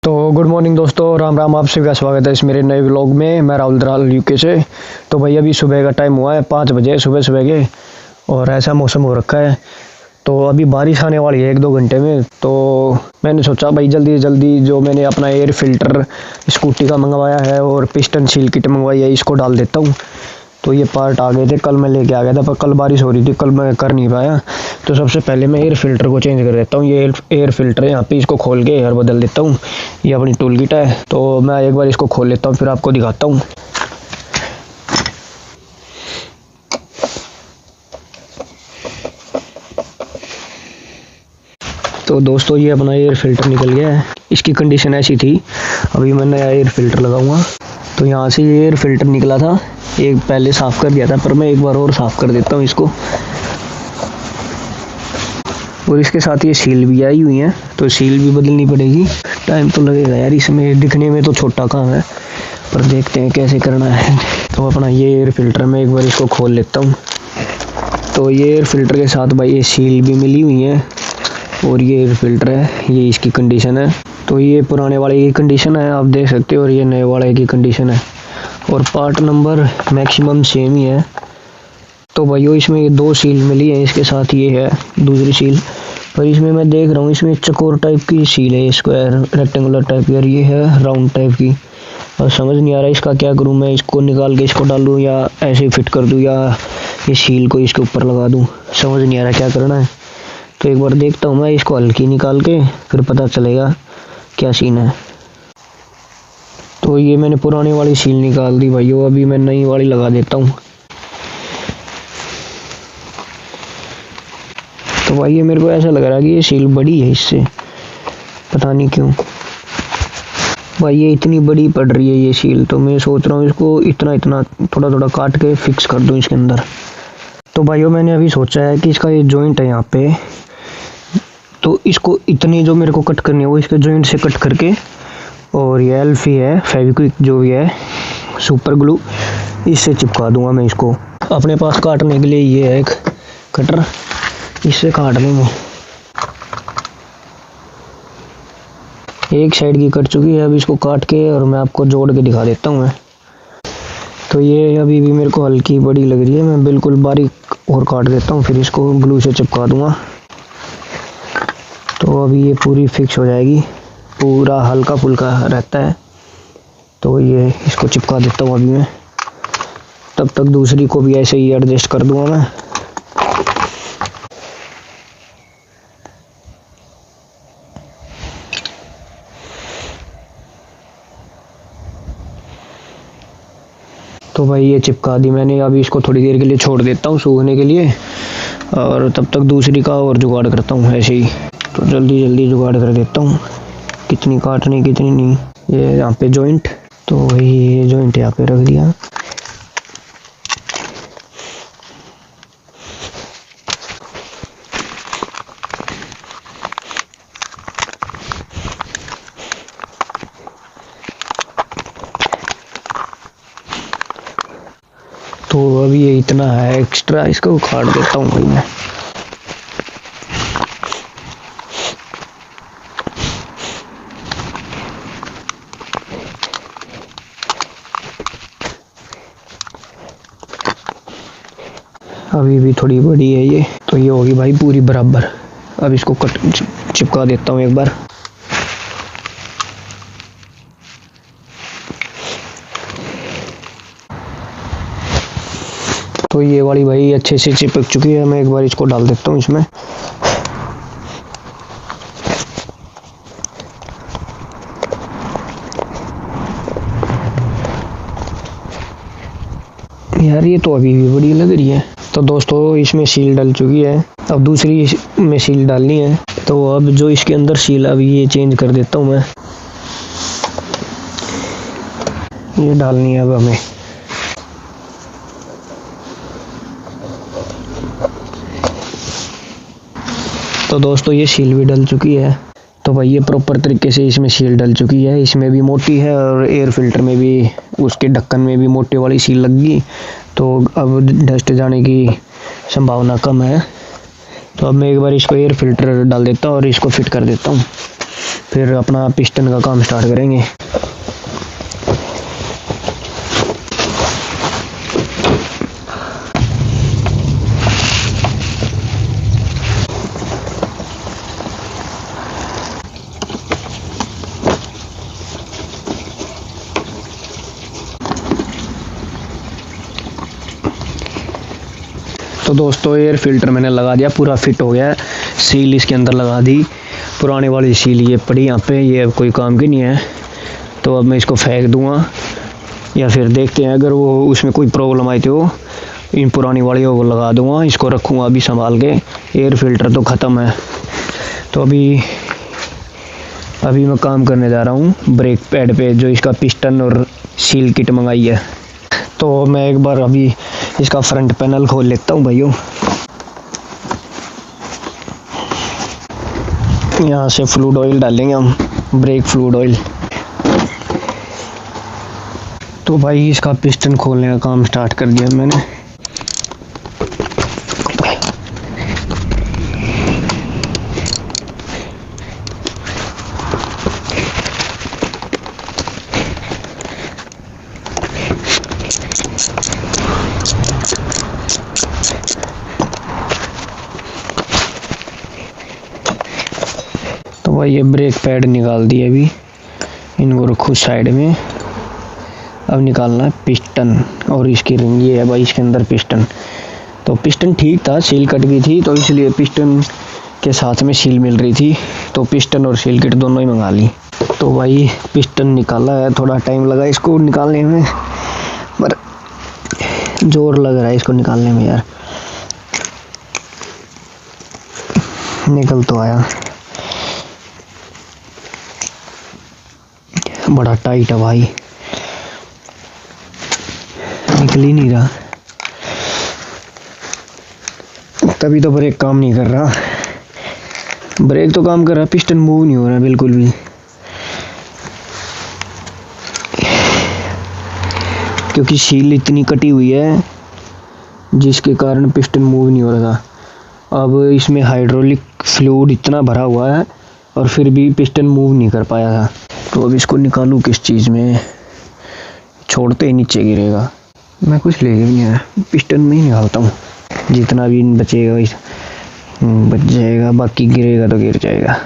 तो good morning दोस्तों, राम राम। आप सभी का स्वागत है इस मेरे नए व्लॉग में। मैं राहुल दराल यूके से। तो भाई अभी सुबह का टाइम हुआ है, 5 बजे सुबह के, और ऐसा मौसम हो रखा है। तो अभी बारिश आने वाली है 1-2 घंटे में। तो मैंने सोचा भाई जल्दी जल्दी जो मैंने अपना एयर फिल्टर स्कूटी का मंगवाया है और पिस्टन सील किट मंगवाई है, इसको डाल देता हूँ। तो ये पार्ट आ गए थे, कल मैं लेके आ गया था, पर कल बारिश हो रही थी, कल मैं कर नहीं पाया। तो सबसे पहले मैं एयर फिल्टर को चेंज कर देता हूँ। ये एयर फिल्टर है यहाँ पे, इसको खोल के एयर बदल देता हूँ। ये अपनी टूल किट है, तो मैं एक बार इसको खोल लेता हूँ, फिर आपको दिखाता हूँ। तो दोस्तों ये अपना एयर फिल्टर निकल गया है। इसकी कंडीशन ऐसी थी, अभी मैं नया एयर फिल्टर लगाऊंगा। तो यहाँ से ये एयर फिल्टर निकला था, एक पहले साफ़ कर दिया था, पर मैं एक बार और साफ़ कर देता हूँ इसको। और इसके साथ ये सील भी आई हुई है, तो सील भी बदलनी पड़ेगी। टाइम तो लगेगा यार, इसमें दिखने में तो छोटा काम है, पर देखते हैं कैसे करना है। तो अपना ये एयर फिल्टर में एक बार इसको खोल लेता हूँ। तो ये एयर फिल्टर के साथ भाई ये सील भी मिली हुई है, और ये एयर फिल्टर है, ये इसकी कंडीशन है। तो ये पुराने वाले की कंडीशन है, आप देख सकते हो, और ये नए वाले की कंडीशन है, और पार्ट नंबर मैक्सिमम सेम ही है। तो भाइयों इसमें ये 2 सील मिली है, इसके साथ ये है दूसरी सील। पर इसमें मैं देख रहा हूँ, इसमें चकोर टाइप की सील है, स्क्वायर रेक्टेंगुलर टाइप की, और ये है राउंड टाइप की। और समझ नहीं आ रहा इसका क्या करूँ, मैं इसको निकाल के इसको डालूँ या ऐसे फिट कर दूँ, या ये सील को इसके ऊपर लगा दूँ, समझ नहीं आ रहा क्या करना है। तो एक बार देखता हूँ मैं इसको हल्की निकाल के, फिर पता चलेगा क्या सीन है। तो ये मैंने पुरानी वाली सील निकाल दी भाइयों, अभी मैं नई वाली लगा देता हूँ। तो भाई ये मेरे को ऐसा लग रहा है कि ये सील बड़ी है इससे, पता नहीं क्यों भाई ये इतनी बड़ी पड़ रही है ये सील। तो मैं सोच रहा हूँ इसको इतना थोड़ा काट के फिक्स कर दूँ इसके अंदर। तो भाइयों मैंने अभी सोचा है कि इसका ये जॉइंट है यहाँ पे, तो इसको इतनी जो मेरे को कट करनी है वो इसके जॉइंट से कट करके, और ये एल्फी है फेविक्विक जो भी है सुपर ग्लू, इससे चिपका दूंगा मैं इसको। अपने पास काटने के लिए ये है एक कटर, इससे काट लेंगे। एक साइड की कट चुकी है, अब इसको काट के और मैं आपको जोड़ के दिखा देता हूँ मैं। तो ये अभी भी मेरे को हल्की बड़ी लग रही है, मैं बिल्कुल बारीक और काट देता हूँ, फिर इसको ग्लू से चिपका दूंगा। तो अभी ये पूरी फिक्स हो जाएगी, पूरा हल्का फुल्का रहता है। तो ये इसको चिपका देता हूँ अभी मैं, तब तक दूसरी को भी ऐसे ही एडजस्ट कर दूंगा मैं। तो भाई ये चिपका दी मैंने, अभी इसको थोड़ी देर के लिए छोड़ देता हूँ सूखने के लिए, और तब तक दूसरी का और जुगाड़ करता हूँ ऐसे ही। तो जल्दी जुगाड़ कर देता हूँ, कितनी काटनी कितनी नहीं। ये यहाँ पे जॉइंट, तो वही ये जॉइंट यहाँ पे रख दिया। तो अभी ये इतना है एक्स्ट्रा, इसको काट देता हूँ भाई मैं। अभी भी थोड़ी बड़ी है ये, तो ये होगी भाई पूरी बराबर। अब इसको चिपका देता हूँ एक बार। तो ये वाली भाई अच्छे से चिपक चुकी है, मैं एक बार इसको डाल देता हूँ इसमें। यार ये तो अभी भी बड़ी लग रही है। तो दोस्तों इसमें सील डल चुकी है, अब दूसरी में सील डालनी है। तो अब जो इसके अंदर सील, अभी ये चेंज कर देता हूँ मैं, ये डालनी है अब हमें। तो दोस्तों ये सील भी डल चुकी है। तो भाई ये प्रॉपर तरीके से इसमें सील डल चुकी है, इसमें भी मोटी है, और एयर फिल्टर में भी, उसके ढक्कन में भी मोटी वाली सील लग गई। तो अब डस्ट जाने की संभावना कम है। तो अब मैं एक बार इसको एयर फिल्टर डाल देता हूँ और इसको फिट कर देता हूँ। फिर अपना पिस्टन का काम स्टार्ट करेंगे। तो दोस्तों एयर फिल्टर मैंने लगा दिया, पूरा फिट हो गया। सील इसके अंदर लगा दी, पुराने वाली सील ये पड़ी यहाँ पे, ये अब कोई काम की नहीं है। तो अब मैं इसको फेंक दूंगा या फिर देखते हैं, अगर वो उसमें कोई प्रॉब्लम आई तो इन पुरानी वाली वो लगा दूंगा। इसको रखूँगा अभी संभाल के। एयर फिल्टर तो ख़त्म है। तो अभी मैं काम करने जा रहा हूँ ब्रेक पैड पे, जो इसका पिस्टन और सील किट मंगाई है। तो मैं एक बार अभी इसका फ्रंट पैनल खोल लेता हूँ भाइयों। यहाँ से फ्लूइड ऑयल डालेंगे हम, ब्रेक फ्लूइड ऑयल। तो भाई इसका पिस्टन खोलने का काम स्टार्ट कर दिया मैंने। तो भाई ये ब्रेक पैड निकाल दिए अभी, इनको रखो साइड में। अब निकालना है पिस्टन और इसकी रिंग। ये है भाई इसके अंदर पिस्टन। तो पिस्टन ठीक था, सील कट गई थी तो इसलिए पिस्टन के साथ में सील मिल रही थी, तो पिस्टन और सील किट दोनों ही मंगा ली। तो भाई पिस्टन निकाला है, थोड़ा टाइम लगा इसको निकालने में, पर जोर लग रहा है इसको निकालने में यार। निकल तो आया, बड़ा टाइट है भाई, निकल ही नहीं रहा। तभी तो ब्रेक काम नहीं कर रहा। ब्रेक तो काम कर रहा, पिस्टन मूव नहीं हो रहा बिल्कुल भी, क्योंकि सील इतनी कटी हुई है जिसके कारण पिस्टन मूव नहीं हो रहा था। अब इसमें हाइड्रोलिक फ्लूइड इतना भरा हुआ है और फिर भी पिस्टन मूव नहीं कर पाया था। तो अब इसको निकालूं किस चीज़ में, छोड़ते ही नीचे गिरेगा। मैं कुछ ले नहीं आया, पिस्टन में ही निकालता हूँ, जितना भी बचेगा बच जाएगा, बाकी गिरेगा तो गिर जाएगा।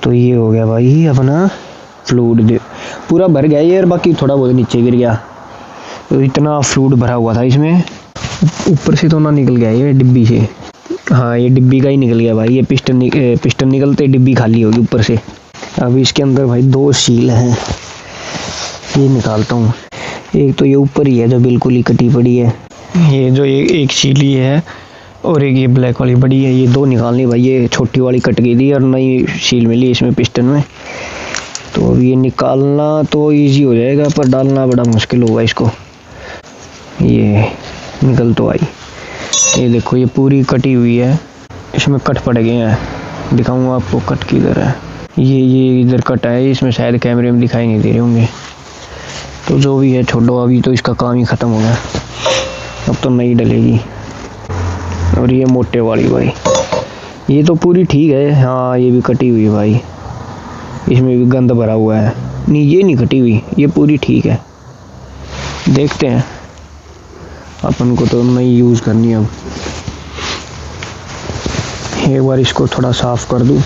तो ये हो गया भाई अपना फ्लूइड, पूरा भर गया ये और बाकी थोड़ा बहुत नीचे गिर गया। तो इतना फ्लूइड भरा हुआ था इसमें, ऊपर से तो ना निकल गया ये डिब्बी से। हाँ ये डिब्बी का ही निकल गया भाई, ये पिस्टन निकलते डिब्बी खाली होगी ऊपर से। अब इसके अंदर भाई 2 सील हैं, ये निकालता हूँ। एक तो ये ऊपर ही है जो बिल्कुल ही कटी पड़ी है, ये जो एक सील ही है और एक ये ब्लैक वाली बड़ी है, ये 2 निकालनी भाई। ये छोटी वाली कट गई थी और नई सील मिली इसमें पिस्टन में। तो अब ये निकालना तो इजी हो जाएगा, पर डालना बड़ा मुश्किल होगा इसको। ये निकल तो आई, ये देखो ये पूरी कटी हुई है, इसमें कट पड़ गए हैं। दिखाऊंगा आपको कट किधर है। ये इधर कट है, इसमें शायद कैमरे में दिखाई नहीं दे रहे होंगे। तो जो भी है छोड़ो, अभी तो इसका काम ही ख़त्म हो गया, अब तो नई डलेगी। और ये मोटे वाली भाई, ये तो पूरी ठीक है। हाँ ये भी कटी हुई है भाई, इसमें भी गंद भरा हुआ है। नहीं ये नहीं कटी हुई, ये पूरी ठीक है। देखते हैं, अपन को तो नई यूज़ करनी है। अब एक बार इसको थोड़ा साफ़ कर दूँ।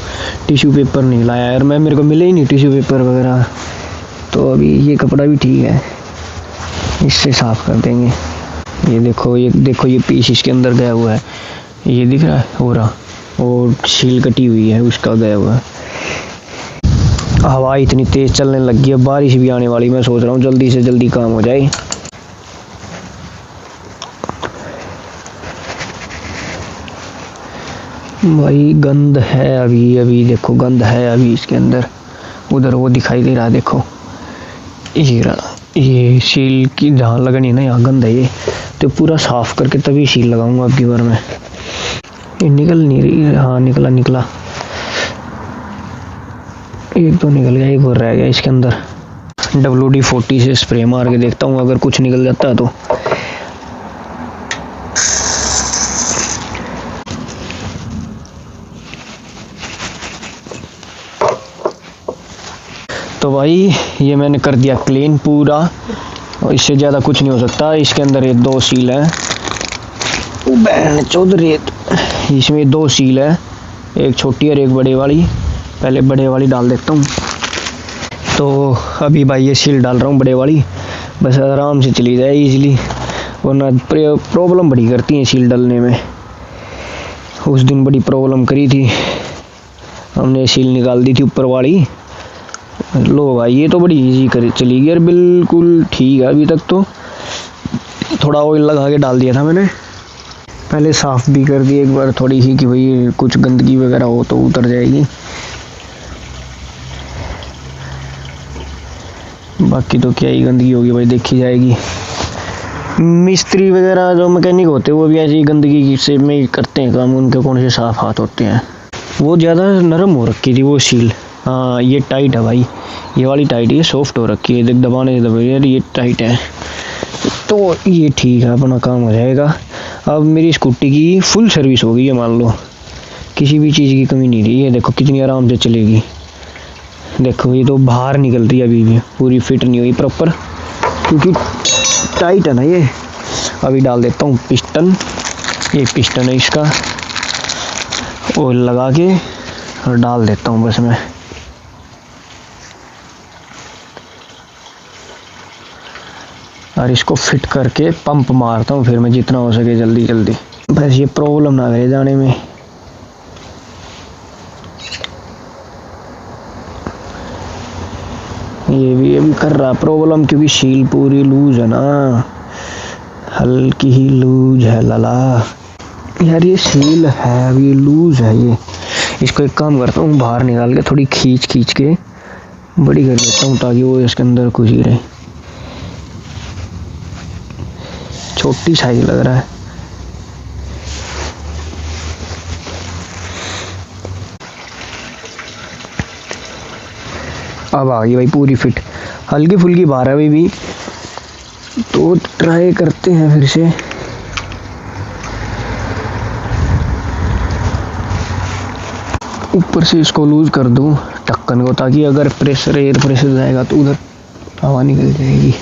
टिश्यू पेपर नहीं लाया यार मैं, मेरे को मिले ही नहीं टिश्यू पेपर वगैरह। तो अभी ये कपड़ा भी ठीक है, इससे साफ़ कर देंगे। ये देखो ये पीस इसके अंदर गया हुआ है, ये दिख रहा है हो रहा, और सील कटी हुई है उसका गया हुआ है। हवा इतनी तेज़ चलने लगी है, बारिश भी आने वाली। मैं सोच रहा हूँ जल्दी से जल्दी काम हो जाए। भाई गंद है अभी देखो, गंद है अभी इसके अंदर। उधर वो दिखाई दे रहा है, देखो ये सील की जहाँ लगनी है ना, यहाँ गंद है ये। तो पूरा साफ करके तभी सील लगाऊंगा अब की बार में। ये निकल नहीं रही। हाँ निकला, एक तो निकल गया, एक और रह गया इसके अंदर। WD-40 से स्प्रे मार के देखता हूँ, अगर कुछ निकल जाता है तो। तो भाई ये मैंने कर दिया क्लीन पूरा, और इससे ज़्यादा कुछ नहीं हो सकता। इसके अंदर ये 2 सील है, चौधरी, इसमें 2 सील है, एक छोटी और एक बड़े वाली। पहले बड़े वाली डाल देता हूँ। तो अभी भाई ये सील डाल रहा हूँ बड़े वाली, बस आराम से चली जाए इजीली, वरना प्रॉब्लम बड़ी करती है सील डालने में। उस दिन बड़ी प्रॉब्लम करी थी, हमने सील निकाल दी थी ऊपर वाली। लो भाई ये तो बड़ी इजी कर चली गई, और बिल्कुल ठीक है अभी तक। तो थोड़ा ऑयल लगा के डाल दिया था मैंने, पहले साफ़ भी कर दी एक बार थोड़ी सी, कि भाई कुछ गंदगी वगैरह हो तो उतर जाएगी। बाकी तो क्या ही गंदगी होगी भाई, देखी जाएगी। मिस्त्री वगैरह जो मैकेनिक होते हैं वो भी ऐसी गंदगी से में करते हैं काम, उनके कौन से साफ हाथ होते हैं। वो ज़्यादा नरम हो रखी थी वो सील। हाँ ये टाइट है भाई, ये वाली टाइट है, ये सॉफ्ट हो रखी है, देख दबाने से दबाई यार, ये टाइट है। तो ये ठीक है, अपना काम हो जाएगा। अब मेरी स्कूटी की फुल सर्विस हो गई है, मान लो किसी भी चीज़ की कमी नहीं रही है। देखो कितनी आराम से चलेगी। देखो ये तो बाहर निकल रही है, अभी भी पूरी फिट नहीं हुई प्रॉपर, क्योंकि टाइट है ना ये। अभी डाल देता हूँ पिस्टन, ये पिस्टन है इसका, ऑयल लगा के और डाल देता हूँ बस मैं। और इसको फिट करके पंप मारता हूँ फिर मैं, जितना हो सके जल्दी जल्दी, बस ये प्रॉब्लम ना करे जाने में। ये भी अभी कर रहा प्रॉब्लम, क्योंकि सील पूरी लूज है ना, हल्की ही लूज है लाला यार। ये सील है अभी लूज है ये। इसको एक काम करता हूँ, बाहर निकाल के थोड़ी खींच के बड़ी कर देता हूँ, ताकि वो इसके अंदर कुछ ही रहे। छोटी साइज लग रहा है। अब आ गई भाई पूरी फिट, हल्की फुल्की बाहर है भी, तो ट्राई करते हैं फिर से। ऊपर से इसको लूज कर दूं ढक्कन को, ताकि अगर प्रेशर एयर प्रेशर जाएगा तो उधर हवा निकल जाएगी।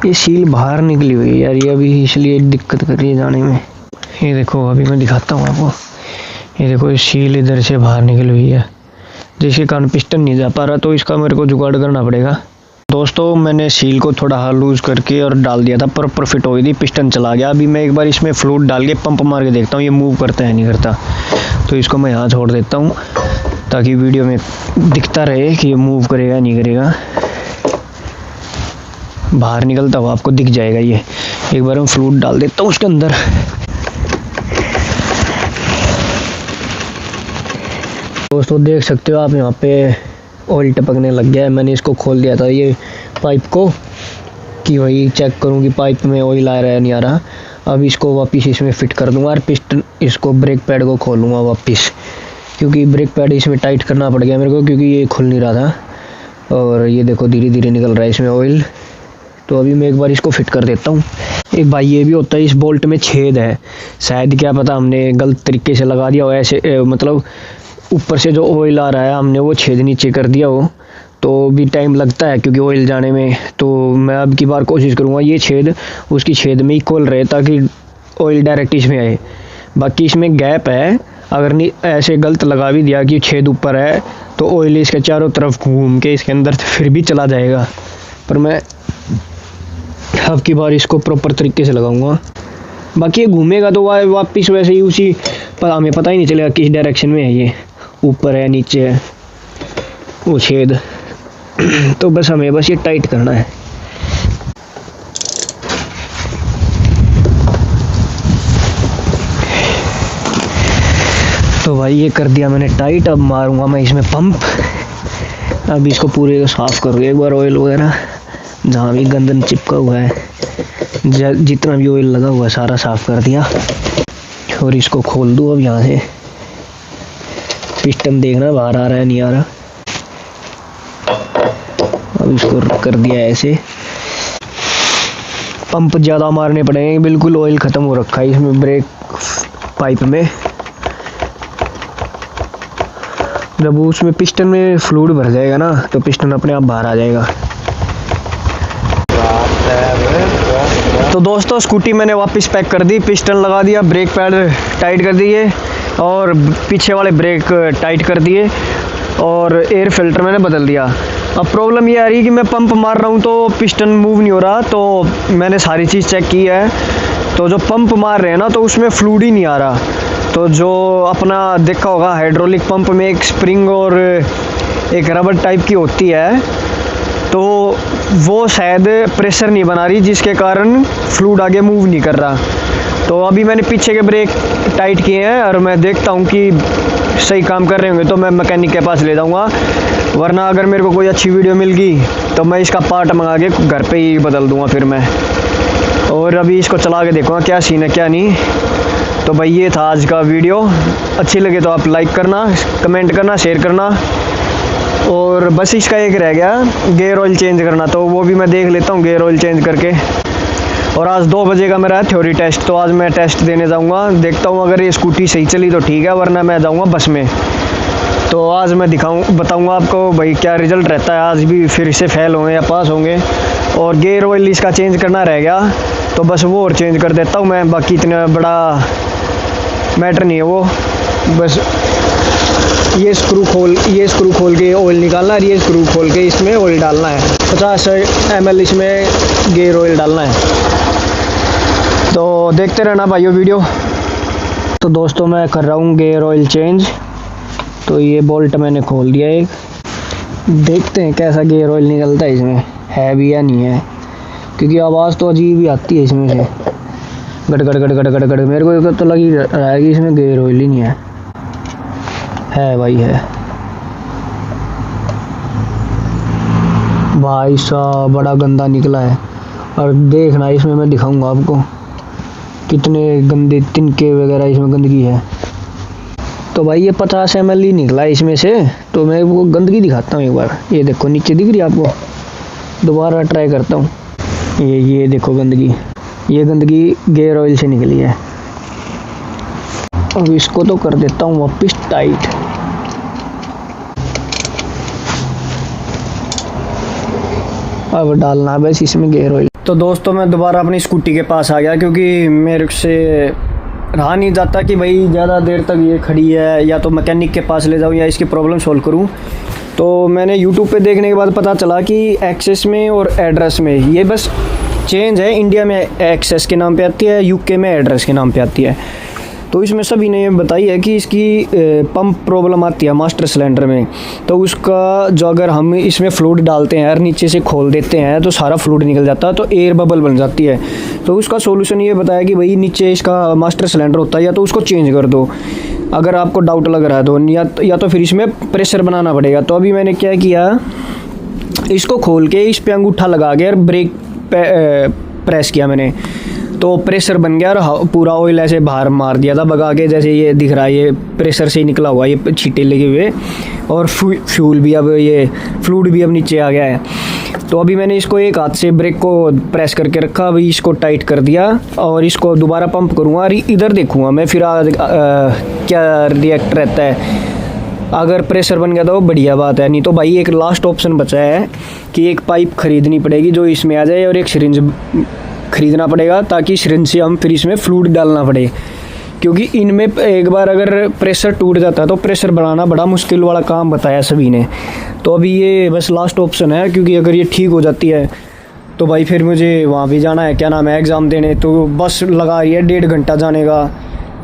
ये सील बाहर निकली हुई है यार, ये अभी इसलिए दिक्कत कर रही है जाने में। ये देखो अभी मैं दिखाता हूँ आपको, ये देखो ये सील इधर से बाहर निकली हुई है, जिसके कारण पिस्टन नहीं जा पा रहा, तो इसका मेरे को जुगाड़ करना पड़ेगा। दोस्तों मैंने सील को थोड़ा लूज करके और डाल दिया था, प्रॉपर फिट हो गई थी, पिस्टन चला गया। अभी मैं एक बार इसमें फ्लूइड डाल के पंप मार के देखता हूँ ये मूव करता है नहीं करता। तो इसको मैं यहाँ छोड़ देता हूँ, ताकि वीडियो में दिखता रहे कि ये मूव करेगा नहीं करेगा। बाहर निकलता हुआ आपको दिख जाएगा ये। एक बार मैं फ्लूइड डाल देता हूँ उसके अंदर। दोस्तों देख सकते हो आप, यहाँ पे ऑयल टपकने लग गया है। मैंने इसको खोल दिया था ये पाइप को, कि वही चेक करूँ कि पाइप में ऑयल आ रहा है नहीं आ रहा। अब इसको वापस इसमें फिट कर दूंगा, और पिस्टन इसको ब्रेक पैड को खोलूँगा वापस, क्योंकि ब्रेक पैड इसमें टाइट करना पड़ गया मेरे को, क्योंकि ये खुल नहीं रहा था। और ये देखो धीरे धीरे निकल रहा है इसमें ऑयल। तो अभी मैं एक बार इसको फिट कर देता हूँ। एक भाई ये भी होता है, इस बोल्ट में छेद है, शायद क्या पता हमने गलत तरीके से लगा दिया हो, ऐसे मतलब ऊपर से जो ऑयल आ रहा है हमने वो छेद नीचे कर दिया हो, तो भी टाइम लगता है क्योंकि ऑयल जाने में। तो मैं अब की बार कोशिश करूँगा ये छेद उसकी छेद में इक्वल रहे, ताकि ऑयल डायरेक्ट इसमें आए। बाकी इसमें गैप है, अगर नहीं ऐसे गलत लगा भी दिया कि छेद ऊपर है, तो ऑयल इसके चारों तरफ घूम के इसके अंदर फिर भी चला जाएगा। पर मैं अब की बार इसको प्रॉपर तरीके से लगाऊंगा। बाकी ये घूमेगा तो वापस वैसे ही उसी पर, हमें पता ही नहीं चलेगा किस डायरेक्शन में है, ये ऊपर है नीचे है वो छेद। तो बस हमें बस ये टाइट करना है। तो भाई ये कर दिया मैंने टाइट। अब मारूंगा मैं इसमें पंप। अब इसको पूरे को साफ करूँ एक बार, ऑयल वगैरह जहाँ भी गंदन चिपका हुआ है, जितना भी ऑयल लगा हुआ है सारा साफ कर दिया। और इसको खोल दूँ अब यहाँ से। पिस्टन देखना बाहर आ रहा है नहीं आ रहा। अब इसको कर दिया ऐसे। पंप ज़्यादा मारने पड़ेंगे, बिल्कुल ऑयल ख़त्म हो रखा है इसमें ब्रेक पाइप में। जब वो उसमें पिस्टन में फ्लूइड भर जाएगा ना तो पिस्टन अपने आप बाहर आ जाएगा। तो दोस्तों स्कूटी मैंने वापस पैक कर दी, पिस्टन लगा दिया, ब्रेक पैड टाइट कर दिए और पीछे वाले ब्रेक टाइट कर दिए और एयर फिल्टर मैंने बदल दिया। अब प्रॉब्लम ये आ रही है कि मैं पंप मार रहा हूँ तो पिस्टन मूव नहीं हो रहा। तो मैंने सारी चीज़ चेक की है, तो जो पंप मार रहे हैं ना तो उसमें फ्लूइड ही नहीं आ रहा। तो जो अपना देखा होगा हाइड्रोलिक पंप में एक स्प्रिंग और एक रबर टाइप की होती है, तो वो शायद प्रेशर नहीं बना रही, जिसके कारण फ्लूइड आगे मूव नहीं कर रहा। तो अभी मैंने पीछे के ब्रेक टाइट किए हैं और मैं देखता हूँ कि सही काम कर रहे होंगे तो मैं मैकेनिक के पास ले जाऊँगा, वरना अगर मेरे को कोई अच्छी वीडियो मिल गई तो मैं इसका पार्ट मंगा के घर पे ही बदल दूँगा फिर मैं। और अभी इसको चला के देखूँगा क्या सीन है क्या नहीं। तो भाई ये था आज का वीडियो, अच्छी लगे तो आप लाइक करना, कमेंट करना, शेयर करना। और बस इसका एक रह गया गेयर ऑयल चेंज करना, तो वो भी मैं देख लेता हूँ गेयर ऑयल चेंज करके। और आज 2 बजे का मेरा थ्योरी टेस्ट, तो आज मैं टेस्ट देने जाऊँगा, देखता हूँ अगर ये स्कूटी सही चली तो ठीक है, वरना मैं जाऊँगा बस में। तो आज मैं बताऊँगा आपको भाई क्या रिज़ल्ट रहता है, आज भी फिर से फेल होंगे या पास होंगे। और गेयर ऑयल इसका चेंज करना रह गया तो बस वो और चेंज कर देता हूँ मैं, बाकी इतना बड़ा मैटर नहीं है वो। बस ये स्क्रू खोल के ऑयल निकालना है, ये स्क्रू खोल के इसमें ऑयल डालना है, 50 ml इसमें गेयर ऑयल डालना है। तो देखते रहना भाइयों वीडियो। तो दोस्तों मैं कर रहा हूँ गेयर ऑयल चेंज। तो ये बोल्ट मैंने खोल दिया एक, देखते हैं कैसा गेयर ऑयल निकलता है इसमें, है भी या नहीं है, क्योंकि आवाज़ तो अजीब ही आती है इसमें से, गड़ गड़ गड़ गड़ गड़ गड़। मेरे को तो लग ही रहा है कि इसमें गेयर ऑयल ही नहीं है भाई, है भाई साहब, बड़ा गंदा निकला है। और देखना इसमें मैं दिखाऊंगा आपको कितने गंदे तिनके वगैरह इसमें गंदगी है। तो भाई ये 50 ml ही निकला है इसमें से, तो मैं वो गंदगी दिखाता हूँ एक बार। ये देखो नीचे दिख रही है आपको, दोबारा ट्राई करता हूँ। ये देखो गंदगी, ये गंदगी गेयर ऑयल से निकली है। अब इसको तो कर देता हूँ वापस टाइट। अब डालना बस इसमें गेयर ऑयल। तो दोस्तों मैं दोबारा अपनी स्कूटी के पास आ गया, क्योंकि मेरे से रहा नहीं जाता कि भाई ज़्यादा देर तक ये खड़ी है, या तो मैकेनिक के पास ले जाऊँ या इसकी प्रॉब्लम सॉल्व करूँ। तो मैंने यूट्यूब पे देखने के बाद पता चला कि एक्सेस में और एड्रेस में ये बस चेंज है। इंडिया में एक्सेस के नाम पे आती है, यूके में एड्रेस के नाम पे आती है। तो इसमें सभी ने ये बताई है कि इसकी पंप प्रॉब्लम आती है मास्टर सिलेंडर में, तो उसका जो अगर हम इसमें फ्लूइड डालते हैं और नीचे से खोल देते हैं तो सारा फ्लूइड निकल जाता है, तो एयर बबल बन जाती है। तो उसका सोल्यूशन ये बताया कि भाई नीचे इसका मास्टर सिलेंडर होता है, या तो उसको चेंज कर दो अगर आपको डाउट लग रहा है तो, या तो फिर इसमें प्रेशर बनाना पड़ेगा। तो अभी मैंने क्या किया, इसको खोल के इस पे अंगूठा लगा के और ब्रेक प्रेस किया मैंने, तो प्रेशर बन गया और पूरा ऑयल ऐसे बाहर मार दिया था भगा के, जैसे ये दिख रहा है ये प्रेशर से निकला हुआ ये छींटे लगे हुए। और फ्यूल भी अब ये फ्लूइड भी अब नीचे आ गया है। तो अभी मैंने इसको एक हाथ से ब्रेक को प्रेस करके रखा, अभी इसको टाइट कर दिया और इसको दोबारा पंप करूँगा और इधर देखूँगा मैं फिर क्या रिएक्ट रहता है। अगर प्रेशर बन गया तो बढ़िया बात है, नहीं तो भाई एक लास्ट ऑप्शन बचा है कि एक पाइप खरीदनी पड़ेगी जो इसमें आ जाए और एक सिरिंज खरीदना पड़ेगा, ताकि सिरिंज से हम फिर इसमें फ्लूइड डालना पड़े, क्योंकि इनमें एक बार अगर प्रेशर टूट जाता है तो प्रेशर बढ़ाना बड़ा मुश्किल वाला काम बताया सभी ने। तो अभी ये बस लास्ट ऑप्शन है, क्योंकि अगर ये ठीक हो जाती है तो भाई फिर मुझे वहाँ भी जाना है, क्या नाम है, एग्ज़ाम देने। तो बस लगा रही है 1.5 घंटा जाने का,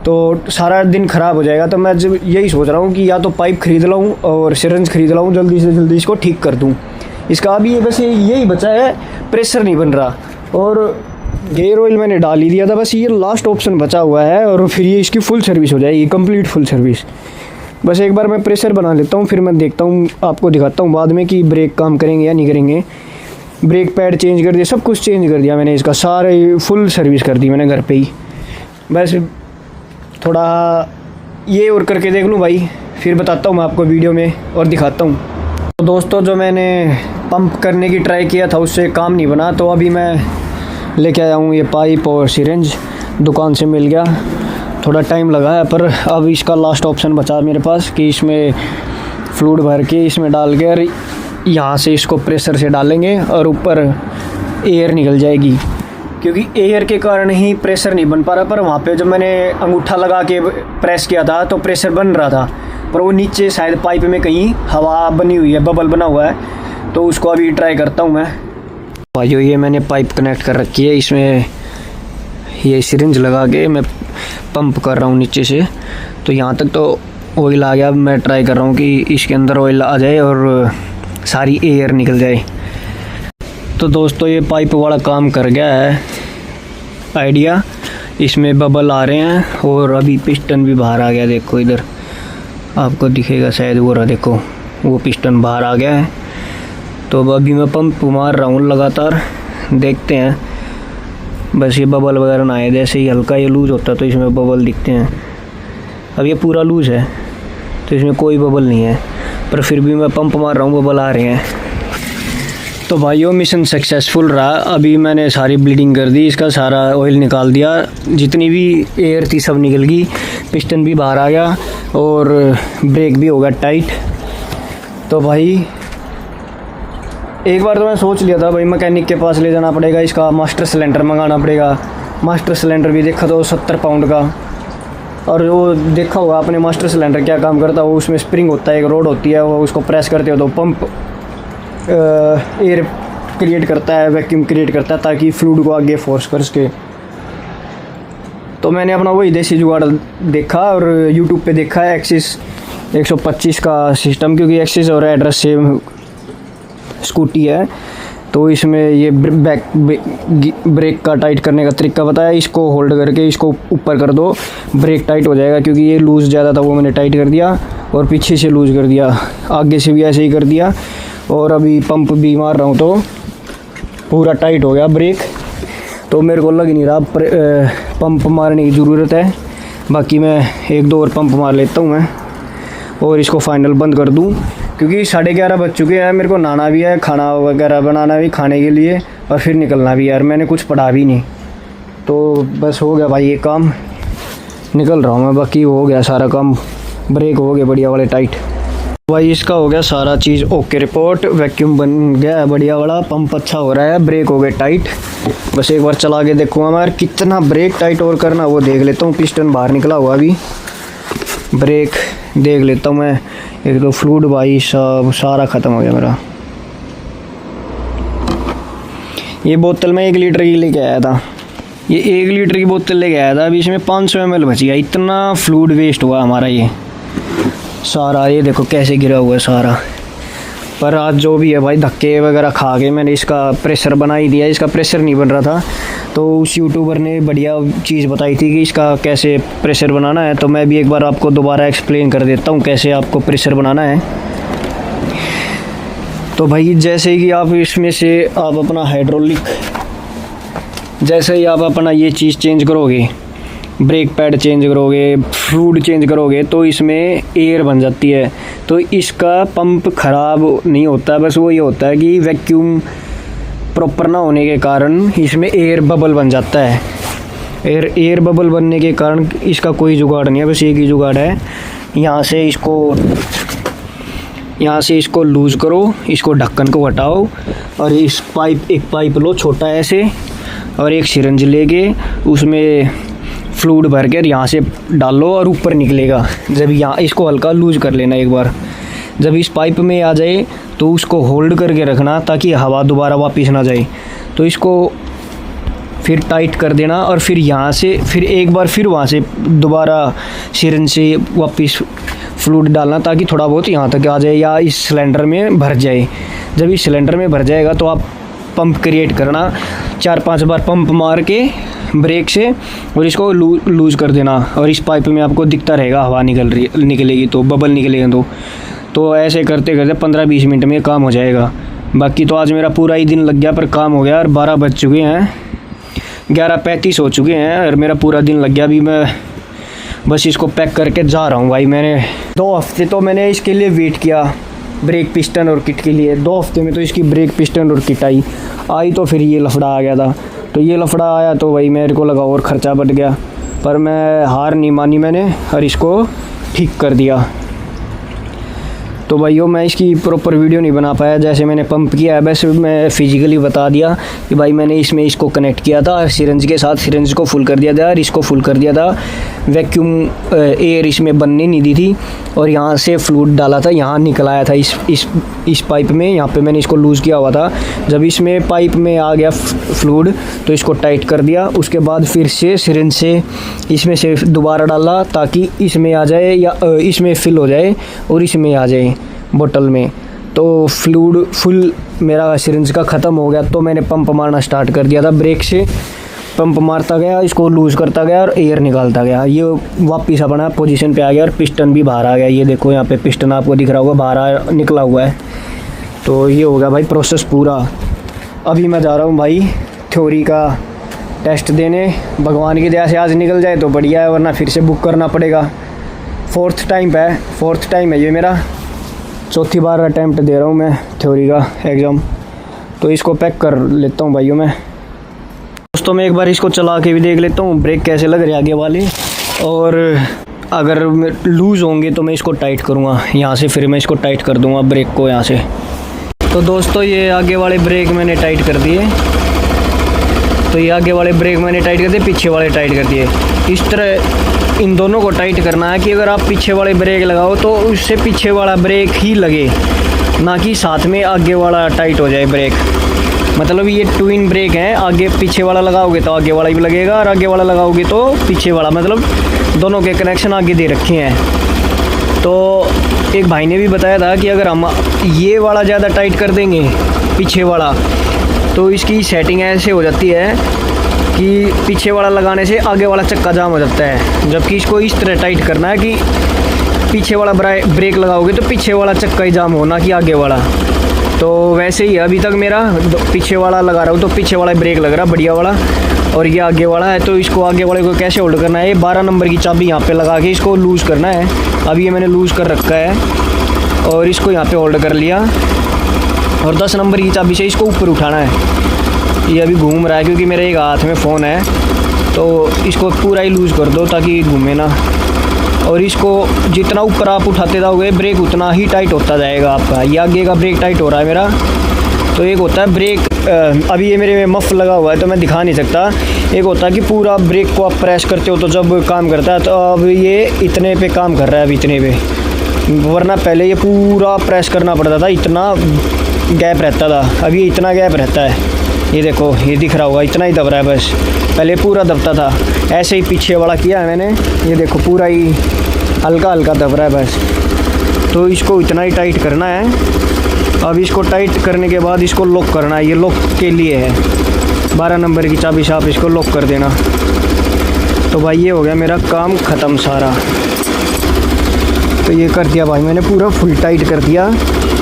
तो सारा दिन ख़राब हो जाएगा। तो मैं जब यही सोच रहा हूँ कि या तो पाइप ख़रीद लाऊँ और सिरिंज ख़रीद लाऊँ, जल्दी से जल्दी इसको ठीक कर दूँ। इसका अभी ये बस यही बचा है, प्रेशर नहीं बन रहा और गेयर ऑयल मैंने डाल ही दिया था, बस ये लास्ट ऑप्शन बचा हुआ है और फिर ये इसकी फुल सर्विस हो जाएगी, कंप्लीट फुल सर्विस। बस एक बार मैं प्रेशर बना लेता हूँ, फिर मैं देखता हूँ, आपको दिखाता हूँ बाद में कि ब्रेक काम करेंगे या नहीं करेंगे। ब्रेक पैड चेंज कर दिया, सब कुछ चेंज कर दिया मैंने, इसका सारे फुल सर्विस कर दी मैंने घर पे ही। बस थोड़ा ये और करके देख लूँ भाई, फिर बताता हूँ मैं आपको वीडियो में और दिखाता हूँ। तो दोस्तों जो मैंने पंप करने की ट्राई किया था उससे काम नहीं बना, तो अभी मैं लेके आया हूँ ये पाइप और सिरिंज, दुकान से मिल गया, थोड़ा टाइम लगा है पर अब इसका लास्ट ऑप्शन बचा मेरे पास कि इसमें फ्लूइड भर के इसमें डाल के और यहाँ से इसको प्रेशर से डालेंगे और ऊपर एयर निकल जाएगी, क्योंकि एयर के कारण ही प्रेशर नहीं बन पा रहा। पर वहाँ पे जब मैंने अंगूठा लगा के प्रेस किया था तो प्रेशर बन रहा था, पर वो नीचे शायद पाइप में कहीं हवा बनी हुई है, बबल बना हुआ है। तो उसको अभी ट्राई करता हूँ मैं। भाइयों ये मैंने पाइप कनेक्ट कर रखी है, इसमें ये सिरिंज लगा के मैं पंप कर रहा हूँ नीचे से। तो यहाँ तक तो ऑयल आ गया। मैं ट्राई कर रहा हूँ कि इसके अंदर ऑयल आ जाए और सारी एयर निकल जाए। तो दोस्तों ये पाइप वाला काम कर गया है आइडिया, इसमें बबल आ रहे हैं और अभी पिस्टन भी बाहर आ गया। देखो इधर आपको दिखेगा शायद, वो रहा देखो, वो पिस्टन बाहर आ गया है। तो अभी मैं पंप मार रहा हूँ लगातार, देखते हैं बस ये बबल वगैरह ना आए। जैसे ही हल्का ये लूज़ होता है तो इसमें बबल दिखते हैं। अब ये पूरा लूज़ है तो इसमें कोई बबल नहीं है, पर फिर भी मैं पंप मार रहा हूँ, बबल आ रहे हैं। तो भाइयों मिशन सक्सेसफुल रहा। अभी मैंने सारी ब्लीडिंग कर दी, इसका सारा ऑयल निकाल दिया, जितनी भी एयर थी सब निकल गई, पिस्टन भी बाहर आ गया और ब्रेक भी होगा टाइट। तो भाई एक बार तो मैं सोच लिया था भाई मैकेनिक के पास ले जाना पड़ेगा, इसका मास्टर सिलेंडर मंगाना पड़ेगा। मास्टर सिलेंडर भी देखा तो 70 पाउंड का, और वो देखा होगा आपने मास्टर सिलेंडर क्या काम करता है। वो उसमें स्प्रिंग होता है, एक रोड होती है, वो उसको प्रेस करते हो तो पंप एयर क्रिएट करता है, वैक्यूम क्रिएट करता है ताकि फ्लूइड को आगे फोर्स कर सके। तो मैंने अपना वही देसी जुगाड़ देखा और यूट्यूब पे देखा है एक्सिस 125 का सिस्टम, क्योंकि एक्सिस और एड्रेस से स्कूटी है। तो इसमें ये ब्रेक का टाइट करने का तरीका बताया। इसको होल्ड करके इसको ऊपर कर दो, ब्रेक टाइट हो जाएगा। क्योंकि ये लूज़ ज़्यादा था वो मैंने टाइट कर दिया, और पीछे से लूज़ कर दिया, आगे से भी ऐसे ही कर दिया। और अभी पंप भी मार रहा हूँ तो पूरा टाइट हो गया ब्रेक। तो मेरे को लग नहीं रहा पंप मारने की ज़रूरत है। बाकी मैं 1-2 और पंप मार लेता हूँ मैं, और इसको फाइनल बंद कर दूँ, क्योंकि 11:30 बज चुके हैं। मेरे को नहाना भी है, खाना वगैरह बनाना भी खाने के लिए, और फिर निकलना भी। यार मैंने कुछ पढ़ा भी नहीं, तो बस हो गया भाई ये काम, निकल रहा हूँ मैं। बाकी हो गया सारा काम, ब्रेक हो गए बढ़िया वाले टाइट। भाई इसका हो गया सारा चीज़ ओके रिपोर्ट, वैक्यूम बन गया है बढ़िया वाला, पंप अच्छा हो रहा है, ब्रेक हो गए टाइट। बस एक बार चला के देखूँगा मैं यार कितना ब्रेक टाइट और करना वो देख लेता हूँ। पिस्टन बाहर निकला हुआ अभी, ब्रेक देख लेता हूँ मैं। एक तो फ्लूइड भाई सब सारा ख़त्म हो गया मेरा। ये बोतल मैं 1 लीटर की लेके आया था, ये 1 लीटर की बोतल लेके आया था। अभी इसमें 500 ml बच गया। इतना फ्लूइड वेस्ट हुआ हमारा ये सारा। ये देखो कैसे गिरा हुआ है सारा। पर आज जो भी है भाई धक्के वगैरह खा के मैंने इसका प्रेशर बना ही दिया। इसका प्रेशर नहीं बन रहा था, तो उस यूट्यूबर ने बढ़िया चीज़ बताई थी कि इसका कैसे प्रेशर बनाना है। तो मैं भी एक बार आपको दोबारा एक्सप्लेन कर देता हूँ कैसे आपको प्रेशर बनाना है। तो भाई जैसे कि आप इसमें से आप अपना हाइड्रोलिक, जैसे ही आप अपना ये चीज़ चेंज करोगे, ब्रेक पैड चेंज करोगे, फ्लूइड चेंज करोगे, तो इसमें एयर बन जाती है। तो इसका पंप ख़राब नहीं होता, बस वो ये होता है कि वैक्यूम प्रॉपर ना होने के कारण इसमें एयर बबल बन जाता है। एयर बबल बनने के कारण इसका कोई जुगाड़ नहीं है, बस एक ही जुगाड़ है। यहाँ से इसको लूज़ करो, इसको ढक्कन को हटाओ, और एक पाइप लो छोटा ऐसे, और एक सिरिंज लेके उसमें फ्लूइड भर कर यहाँ से डालो और ऊपर निकलेगा। जब यहाँ इसको हल्का लूज कर लेना एक बार, जब इस पाइप में आ जाए तो उसको होल्ड करके रखना ताकि हवा दोबारा वापस ना जाए। तो इसको फिर टाइट कर देना, और फिर यहाँ से फिर एक बार फिर वहाँ से दोबारा सिरिंज से वापस फ्लूइड डालना ताकि थोड़ा बहुत यहाँ तक आ जाए या इस सिलेंडर में भर जाए। जब इस सिलेंडर में भर जाएगा तो आप पंप क्रिएट करना, 4-5 बार पंप मार के ब्रेक से, और इसको लूज़ कर देना। और इस पाइप में आपको दिखता रहेगा हवा निकलेगी तो बबल निकलेगा। तो ऐसे करते करते 15-20 मिनट में काम हो जाएगा। बाकी तो आज मेरा पूरा ही दिन लग गया, पर काम हो गया। और 12 बज चुके हैं, 11:35 हो चुके हैं, और मेरा पूरा दिन लग गया। अभी मैं बस इसको पैक करके जा रहा हूँ भाई। मैंने 2 हफ्ते तो मैंने इसके लिए वेट किया, ब्रेक पिस्टन और किट के लिए। 2 हफ्ते में तो इसकी ब्रेक पिस्टन और किट आई तो फिर ये लफड़ा आ गया था। तो ये लफड़ा आया तो भाई मेरे को लगा और ख़र्चा बढ़ गया, पर मैं हार नहीं मानी मैंने, और इसको ठीक कर दिया। तो भाइयों मैं इसकी प्रॉपर वीडियो नहीं बना पाया, जैसे मैंने पंप किया है बस मैं फिजिकली बता दिया कि भाई मैंने इसमें इसको कनेक्ट किया था सिरिंज के साथ, सिरिंज को फुल कर दिया था और इसको फुल कर दिया था। वैक्यूम एयर इसमें बनने नहीं दी थी और यहाँ से फ्लूइड डाला था, यहाँ निकल आया था इस पाइप में, यहाँ पे मैंने इसको लूज़ किया हुआ था। जब इसमें पाइप में आ गया फ्लूइड तो इसको टाइट कर दिया, उसके बाद फिर से सिरिंज से इसमें से दोबारा डाला ताकि इसमें आ जाए या इसमें फिल हो जाए और इसमें आ जाए बोतल में। तो फ्लूइड फुल मेरा सिरिंज का ख़त्म हो गया तो मैंने पंप मारना स्टार्ट कर दिया था। ब्रेक से पंप मारता गया, इसको लूज़ करता गया और एयर निकालता गया। ये वापस अपना पोजीशन पे आ गया और पिस्टन भी बाहर आ गया। ये देखो यहाँ पे पिस्टन आपको दिख रहा होगा बाहर निकला हुआ है। तो ये हो गया भाई प्रोसेस पूरा। अभी मैं जा रहा हूँ भाई थ्योरी का टेस्ट देने। भगवान की दया से आज निकल जाए तो बढ़िया है, वरना फिर से बुक करना पड़ेगा। फोर्थ टाइम है ये मेरा, चौथी बार अटैम्प्ट दे रहा हूँ मैं थ्योरी का एग्ज़ाम। तो इसको पैक कर लेता हूँ भाइयों मैं। दोस्तों मैं एक बार इसको चला के भी देख लेता हूँ ब्रेक कैसे लग रहे आगे वाले, और अगर लूज़ होंगे तो मैं इसको टाइट करूँगा यहाँ से, फिर मैं इसको टाइट कर दूँगा ब्रेक को यहाँ से। तो दोस्तों ये आगे वाले ब्रेक मैंने टाइट कर दिए, तो ये आगे वाले ब्रेक मैंने टाइट कर दिए, पीछे वाले टाइट कर दिए। इस तरह इन दोनों को टाइट करना है कि अगर आप पीछे वाले ब्रेक लगाओ तो उससे पीछे वाला ब्रेक ही लगे, ना कि साथ में आगे वाला टाइट हो जाए ब्रेक। मतलब ये ट्विन ब्रेक हैं, आगे पीछे वाला लगाओगे तो आगे वाला भी लगेगा और आगे वाला लगाओगे तो पीछे वाला, मतलब दोनों के कनेक्शन आगे दे रखे हैं। तो एक भाई ने भी बताया था कि अगर हम ये वाला ज़्यादा टाइट कर देंगे पीछे वाला तो इसकी सेटिंग ऐसे हो जाती है कि पीछे वाला लगाने से आगे वाला चक्का जाम हो जाता है, जबकि इसको इस तरह टाइट करना है कि पीछे वाला ब्रेक लगाओगे तो पीछे वाला चक्का ही जाम होना कि आगे वाला। तो वैसे ही अभी तक मेरा पीछे वाला लगा रहा हूँ तो पीछे वाला ब्रेक लग रहा बढ़िया वाला, और ये आगे वाला है। तो इसको आगे वाले को कैसे होल्ड करना है, ये 12 नंबर की चाबी यहाँ पे लगा के इसको लूज़ करना है। अभी ये मैंने लूज़ कर रखा है और इसको यहाँ पे होल्ड कर लिया, और 10 नंबर की चाबी से इसको ऊपर उठाना है। ये अभी घूम रहा है क्योंकि मेरे एक हाथ में फ़ोन है, तो इसको पूरा ही लूज़ कर दो ताकि घूमे ना, और इसको जितना ऊपर आप उठाते जाओगे ब्रेक उतना ही टाइट होता जाएगा आपका। ये आगे का ब्रेक टाइट हो रहा है मेरा। तो एक होता है ब्रेक, अभी ये मेरे में मफ लगा हुआ है तो मैं दिखा नहीं सकता। एक होता है कि पूरा ब्रेक को आप प्रेस करते हो तो जब काम करता है, तो अब ये इतने पे काम कर रहा है, अभी इतने पे, वरना पहले ये पूरा प्रेस करना पड़ता था, इतना गैप रहता था, अभी इतना गैप रहता है। ये देखो ये दिख रहा होगा, इतना ही दब रहा है बस, पहले पूरा दबता था। ऐसे ही पीछे वाला किया है मैंने, ये देखो पूरा ही हल्का हल्का दब रहा है बस। तो इसको इतना ही टाइट करना है। अब इसको टाइट करने के बाद इसको लॉक करना है, ये लॉक के लिए है, 12 नंबर की चाबी से आप इसको लॉक कर देना। तो भाई ये हो गया मेरा काम ख़त्म सारा। तो ये कर दिया भाई मैंने, पूरा फुल टाइट कर दिया।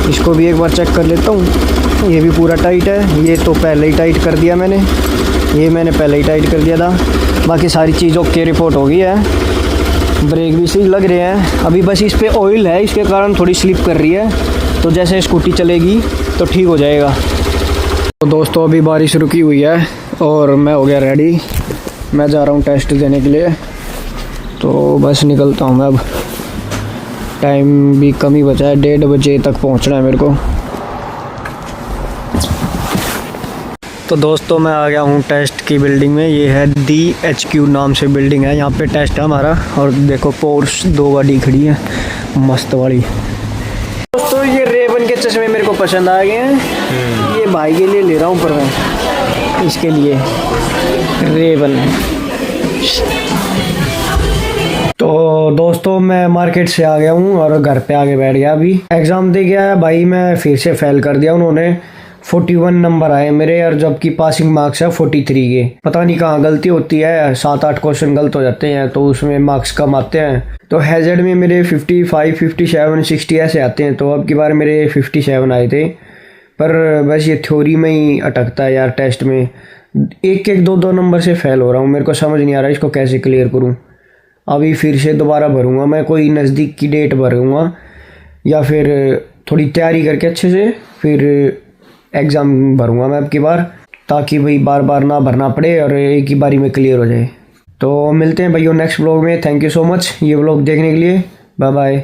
इसको भी एक बार चेक कर लेता हूँ, ये भी पूरा टाइट है। ये तो पहले ही टाइट कर दिया मैंने, ये मैंने पहले ही टाइट कर दिया था। बाकी सारी चीज़ों की रिपोर्ट हो गई है, ब्रेक भी सही लग रहे हैं। अभी बस इस पर ऑयल है, इसके कारण थोड़ी स्लिप कर रही है, तो जैसे स्कूटी चलेगी तो ठीक हो जाएगा। तो दोस्तों अभी बारिश रुकी हुई है और मैं हो गया रेडी, मैं जा रहा हूँ टेस्ट देने के लिए। तो बस निकलता हूँ मैं, अब टाइम भी कम ही बचा है, 1:30 बजे तक पहुँचना है मेरे को। तो दोस्तों मैं आ गया हूँ टेस्ट की बिल्डिंग में। ये है DHQ नाम से बिल्डिंग है, यहाँ पे टेस्ट है हमारा। और देखो पोर्स 2 गाड़ी खड़ी है मस्त वाली। दोस्तों ये रेबन के चश्मे मेरे को पसंद आ गए हैं, ये भाई के लिए ले रहा हूँ पर मैं, इसके लिए रेबन। तो दोस्तों मैं मार्केट से आ गया हूँ और घर पे आके बैठ गया। अभी एग्ज़ाम दे गया है भाई, मैं फिर से फेल कर दिया। उन्होंने 41 नंबर आए मेरे, और जबकि पासिंग मार्क्स है 43 के। पता नहीं कहाँ गलती होती है, 7-8 क्वेश्चन गलत हो जाते हैं तो उसमें मार्क्स कम आते हैं। तो हैज़र्ड में मेरे 55, 57, 60 ऐसे आते हैं, तो अब की बार मेरे 57 आए थे। पर बस ये थ्योरी में ही अटकता है यार, टेस्ट में 1-1, 2-2 नंबर से फेल हो रहा हूँ। मेरे को समझ नहीं आ रहा इसको कैसे क्लियर करूँ। अभी फिर से दोबारा भरूँगा मैं, कोई नज़दीक की डेट भरूँगा या फिर थोड़ी तैयारी करके अच्छे से फिर एग्ज़ाम भरूँगा मैं अब की बार, ताकि भाई बार बार ना भरना पड़े और एक ही बारी में क्लियर हो जाए। तो मिलते हैं भाइयों नेक्स्ट व्लॉग में। थैंक यू सो मच ये व्लॉग देखने के लिए, बाय बाय।